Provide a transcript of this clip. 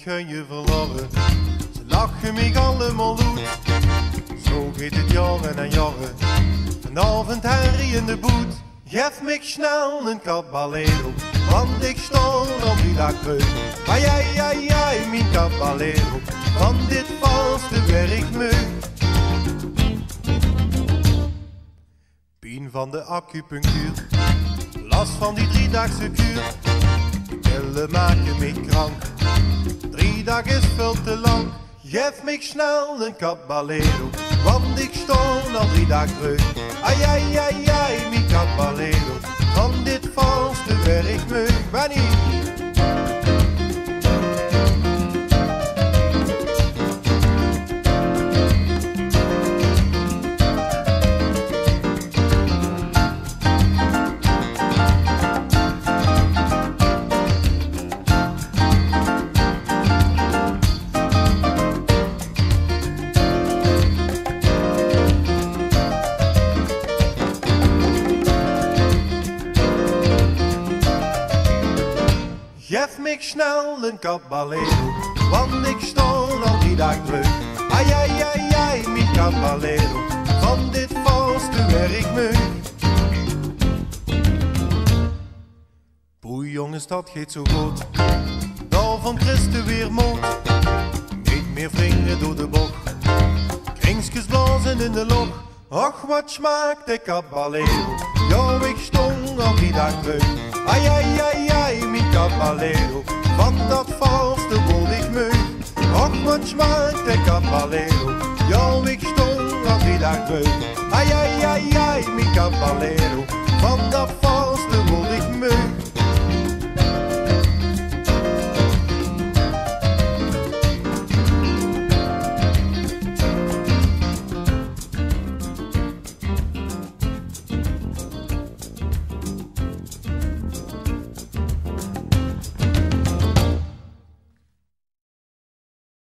gun je verloren. Ze lachen mij allemaal uit. Zo gaat het jaren en jaren. Vanavond Harry in de boet. Geef me snel een caballero, want ik stond op die dag terug. Ai, ai, ai, ai, mijn caballero, van dit valste werk me. Pien van de acupunctuur, last van die 3-daagse kuur. De pillen maken me krank, 3 dagen is veel te lang. Geef me snel een caballero, want ik stond al 3 dagen terug. Ai, ai, ai, ai, mijn caballero, van dit valste werk me. Wanneer? Geef me snel een caballero, want ik stond al 3 dagen terug. Ai, ai, ai, ai, mijn caballero, van dit valste werk me. Poei jongens, dat gaat zo goed, daar van Christen weer moed. Niet meer wringen door de bocht, kringsjes blazen in de log. Och, wat smaakt de caballero, ja, ik stond al 3 dagen terug. Ai, ai, ai, ai, mijn caballero, van dat valste word ik me. Och, wat smaakt de caballero, ja, ik stond al 3 dagen terug. Ai, ai, ai, ai, mijn caballero, van dat valste